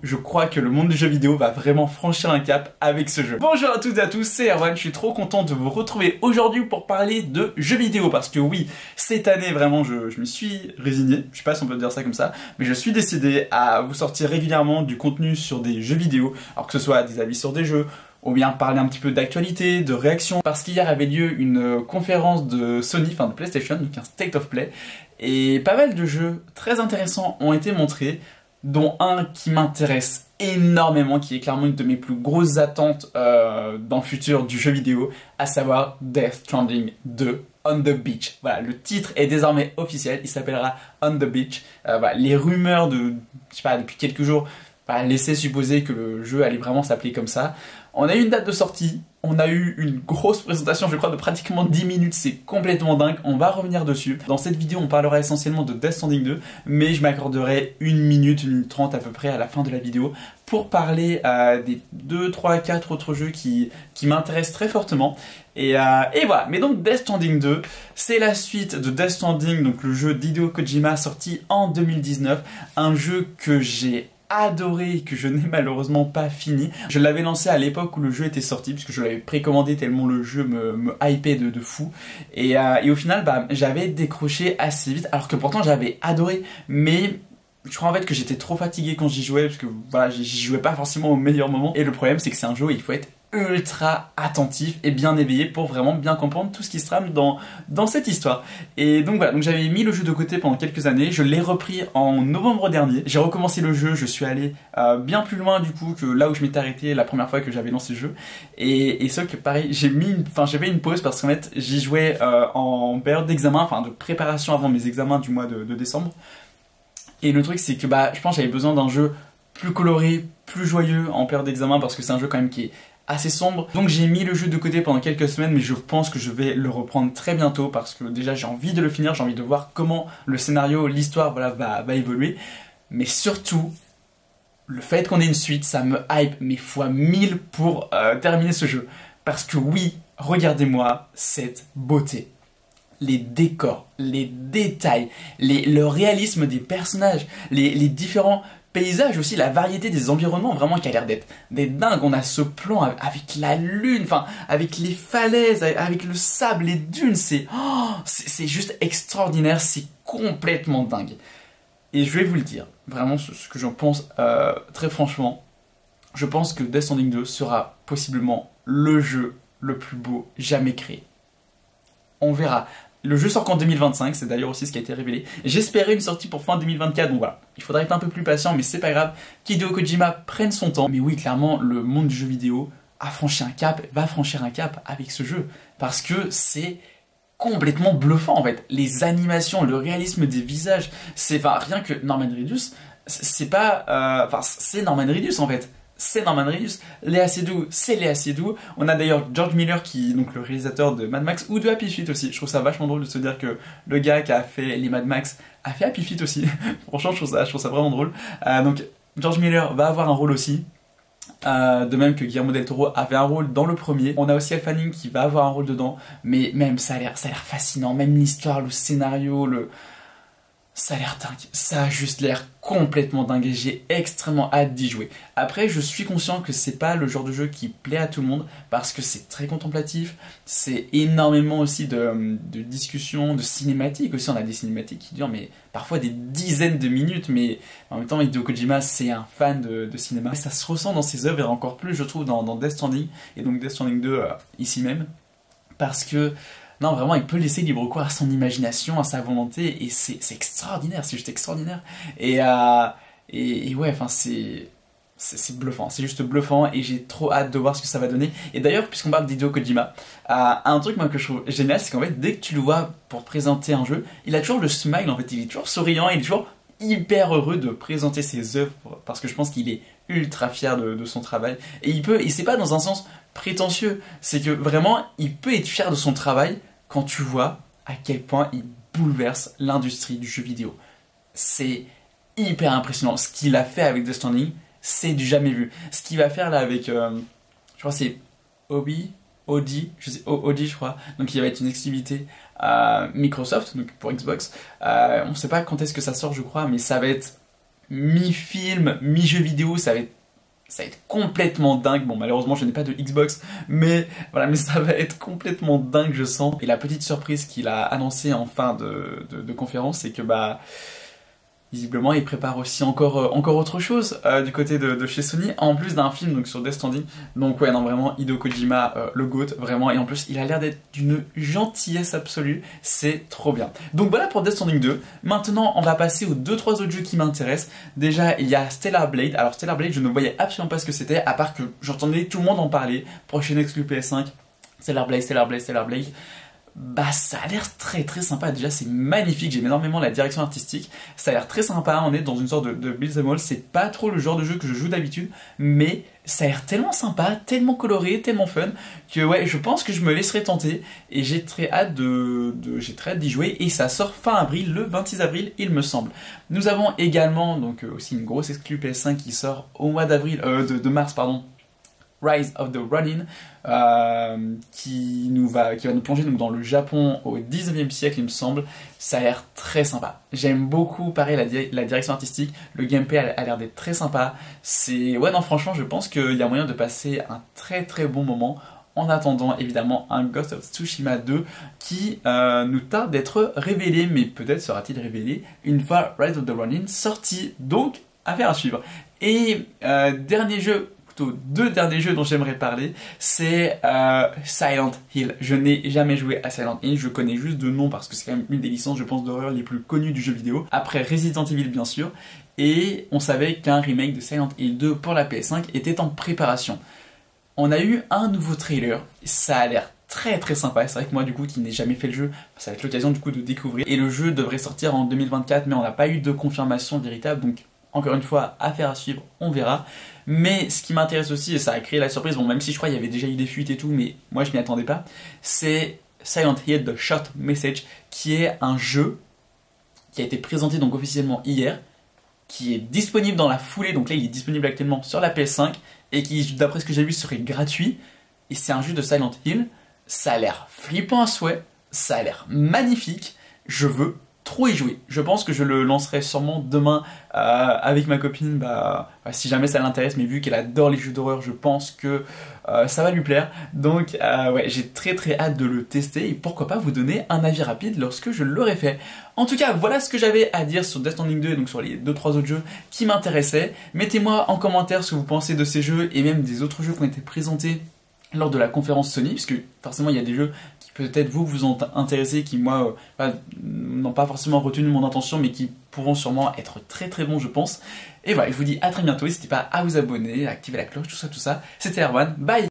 Je crois que le monde du jeu vidéo va vraiment franchir un cap avec ce jeu. Bonjour à toutes et à tous, c'est Erwan, je suis trop content de vous retrouver aujourd'hui pour parler de jeux vidéo. Parce que oui, cette année vraiment je m'y suis résigné, je sais pas si on peut dire ça comme ça, mais je suis décidé à vous sortir régulièrement du contenu sur des jeux vidéo. Alors que ce soit des avis sur des jeux, ou bien parler un petit peu d'actualité, de réaction. Parce qu'hier avait lieu une conférence de Sony, enfin de PlayStation, donc un State of Play. Et pas mal de jeux très intéressants ont été montrés, dont un qui m'intéresse énormément, qui est clairement une de mes plus grosses attentes dans le futur du jeu vidéo, à savoir Death Stranding 2 On the Beach. Voilà, le titre est désormais officiel, il s'appellera On the Beach. Voilà, les rumeurs de, je sais pas, depuis quelques jours, laissaient supposer que le jeu allait vraiment s'appeler comme ça. On a eu une date de sortie, on a eu une grosse présentation, je crois, de pratiquement 10 minutes, c'est complètement dingue, on va revenir dessus. Dans cette vidéo, on parlera essentiellement de Death Stranding 2, mais je m'accorderai 1 minute 30 à peu près à la fin de la vidéo pour parler des 2, 3, 4 autres jeux qui m'intéressent très fortement. Et voilà, mais donc Death Stranding 2, c'est la suite de Death Stranding, donc le jeu d'Hideo Kojima sorti en 2019, un jeu que j'ai adoré, que je n'ai malheureusement pas fini. Je l'avais lancé à l'époque où le jeu était sorti, puisque je l'avais précommandé tellement le jeu me hypait de fou. Et au final, j'avais décroché assez vite, alors que pourtant j'avais adoré, mais je crois en fait que j'étais trop fatigué quand j'y jouais, parce que voilà, j'y jouais pas forcément au meilleur moment. Et le problème, c'est que c'est un jeu où il faut être ultra attentif et bien éveillé pour vraiment bien comprendre tout ce qui se trame dans cette histoire. Et donc voilà, donc j'avais mis le jeu de côté pendant quelques années, je l'ai repris en novembre dernier, j'ai recommencé le jeu, je suis allé bien plus loin du coup que là où je m'étais arrêté la première fois que j'avais lancé le jeu. Et sauf que pareil, j'ai fait une pause parce qu'en fait j'y jouais en période d'examen, enfin de préparation avant mes examens du mois de décembre. Et le truc c'est que je pense que j'avais besoin d'un jeu plus coloré, plus joyeux en période d'examen, parce que c'est un jeu quand même qui est assez sombre. Donc j'ai mis le jeu de côté pendant quelques semaines, mais je pense que je vais le reprendre très bientôt, parce que déjà j'ai envie de le finir, j'ai envie de voir comment le scénario, l'histoire va évoluer. Mais surtout, le fait qu'on ait une suite, ça me hype mais fois 1000 pour terminer ce jeu. Parce que oui, regardez-moi cette beauté. Les décors, les détails, le réalisme des personnages, les différents paysages aussi, la variété des environnements vraiment qui a l'air d'être dingue. On a ce plan avec la lune, enfin avec les falaises, avec le sable, les dunes, c'est juste extraordinaire, c'est complètement dingue. Et je vais vous le dire, vraiment ce que j'en pense très franchement, je pense que Death Stranding 2 sera possiblement le jeu le plus beau jamais créé. On verra. Le jeu sort qu'en 2025, c'est d'ailleurs aussi ce qui a été révélé. J'espérais une sortie pour fin 2024, donc voilà. Il faudra être un peu plus patient, mais c'est pas grave qu'Hideo Kojima prenne son temps. Mais oui, clairement, le monde du jeu vidéo a franchi un cap, va franchir un cap avec ce jeu. Parce que c'est complètement bluffant en fait. Les animations, le réalisme des visages, c'est rien que Norman Reedus, c'est Norman Reedus en fait. C'est Norman Reedus, Léa Seydoux, c'est Léa Seydoux. On a d'ailleurs George Miller qui est donc le réalisateur de Mad Max ou de Happy Feet aussi. Je trouve ça vachement drôle de se dire que le gars qui a fait les Mad Max a fait Happy Feet aussi. Franchement, je trouve ça vraiment drôle. Donc George Miller va avoir un rôle aussi. De même que Guillermo del Toro avait un rôle dans le premier. On a aussi Elle Fanning qui va avoir un rôle dedans. Mais même ça a l'air fascinant. Même l'histoire, le scénario, ça a l'air dingue, ça a juste l'air complètement dingue et j'ai extrêmement hâte d'y jouer. Après, je suis conscient que c'est pas le genre de jeu qui plaît à tout le monde parce que c'est très contemplatif, c'est énormément aussi de discussions, de cinématiques aussi. On a des cinématiques qui durent mais parfois des dizaines de minutes, mais en même temps Hideo Kojima c'est un fan de cinéma. Et ça se ressent dans ses œuvres et encore plus je trouve dans Death Stranding et donc Death Stranding 2 ici même parce que non, vraiment, il peut laisser libre cours à son imagination, à sa volonté, et c'est extraordinaire, c'est juste extraordinaire. Et ouais, enfin, c'est bluffant, c'est juste bluffant, et j'ai trop hâte de voir ce que ça va donner. Et d'ailleurs, puisqu'on parle d'Hideo Kojima, un truc moi, que je trouve génial, c'est qu'en fait, dès que tu le vois pour présenter un jeu, il a toujours le smile, en fait, il est toujours souriant, il est toujours hyper heureux de présenter ses œuvres, parce que je pense qu'il est ultra fier de son travail. Et c'est pas dans un sens prétentieux, c'est que vraiment il peut être fier de son travail quand tu vois à quel point il bouleverse l'industrie du jeu vidéo. C'est hyper impressionnant. Ce qu'il a fait avec Death Stranding, c'est du jamais vu. Ce qu'il va faire là avec, je crois que c'est Obi, Audi, je crois. Donc il va être une exclusivité Microsoft, donc pour Xbox. On ne sait pas quand est-ce que ça sort, je crois, mais ça va être mi-film, mi-jeu vidéo, ça va être complètement dingue. Bon, malheureusement, je n'ai pas de Xbox, mais voilà, mais ça va être complètement dingue, je sens. Et la petite surprise qu'il a annoncée en fin de conférence, c'est que bah visiblement, il prépare aussi encore autre chose du côté de chez Sony, en plus d'un film donc sur Death Stranding. Donc ouais, non, vraiment, Hideo Kojima, le GOAT, vraiment. Et en plus, il a l'air d'être d'une gentillesse absolue, c'est trop bien. Donc voilà pour Death Stranding 2. Maintenant, on va passer aux 2-3 autres jeux qui m'intéressent. Déjà, il y a Stellar Blade. Alors Stellar Blade, je ne voyais absolument pas ce que c'était, à part que j'entendais tout le monde en parler. Prochaine exclu PS5, Stellar Blade, Stellar Blade, Stellar Blade. Bah ça a l'air très très sympa, déjà c'est magnifique, j'aime énormément la direction artistique, ça a l'air très sympa, on est dans une sorte de beat'em all, c'est pas trop le genre de jeu que je joue d'habitude, mais ça a l'air tellement sympa, tellement coloré, tellement fun, que ouais, je pense que je me laisserai tenter, et j'ai très hâte d'y jouer, et ça sort fin avril, le 26 avril il me semble. Nous avons également donc aussi une grosse exclu PS5 qui sort au mois de mars pardon. Rise of the Ronin, qui va nous plonger donc dans le Japon au 19e siècle, il me semble. Ça a l'air très sympa. J'aime beaucoup, pareil, la direction artistique. Le gameplay a l'air d'être très sympa. Ouais, non, franchement, je pense qu'il y a moyen de passer un très très bon moment. En attendant, évidemment, un Ghost of Tsushima 2 qui nous tarde d'être révélé, mais peut-être sera-t-il révélé une fois Rise of the Ronin sorti. Donc, affaire à suivre. Et dernier jeu, deux derniers jeux dont j'aimerais parler, c'est Silent Hill. Je n'ai jamais joué à Silent Hill, je connais juste de nom parce que c'est quand même une des licences, je pense, d'horreur les plus connues du jeu vidéo, après Resident Evil bien sûr, et on savait qu'un remake de Silent Hill 2 pour la PS5 était en préparation. On a eu un nouveau trailer, ça a l'air très très sympa, c'est vrai que moi du coup qui n'ai jamais fait le jeu, ça va être l'occasion du coup de découvrir, et le jeu devrait sortir en 2024 mais on n'a pas eu de confirmation véritable, donc encore une fois, affaire à suivre, on verra. Mais ce qui m'intéresse aussi, et ça a créé la surprise, bon même si je crois qu'il y avait déjà eu des fuites et tout, mais moi je m'y attendais pas, c'est Silent Hill The Short Message, qui est un jeu qui a été présenté donc officiellement hier, qui est disponible dans la foulée, donc là il est disponible actuellement sur la PS5, et qui, d'après ce que j'ai vu, serait gratuit. Et c'est un jeu de Silent Hill, ça a l'air flippant à souhait, ça a l'air magnifique, je veux trop y jouer. Je pense que je le lancerai sûrement demain avec ma copine, si jamais ça l'intéresse, mais vu qu'elle adore les jeux d'horreur, je pense que ça va lui plaire. Donc ouais, j'ai très très hâte de le tester et pourquoi pas vous donner un avis rapide lorsque je l'aurai fait. En tout cas, voilà ce que j'avais à dire sur Death Stranding 2 et donc sur les 2-3 autres jeux qui m'intéressaient. Mettez-moi en commentaire ce que vous pensez de ces jeux et même des autres jeux qui ont été présentés lors de la conférence Sony, puisque forcément il y a des jeux qui peut-être vous ont intéressé, qui moi n'ont pas forcément retenu mon attention, mais qui pourront sûrement être très très bons je pense. Et voilà, je vous dis à très bientôt, n'hésitez pas à vous abonner, à activer la cloche, tout ça. C'était Erwan, bye.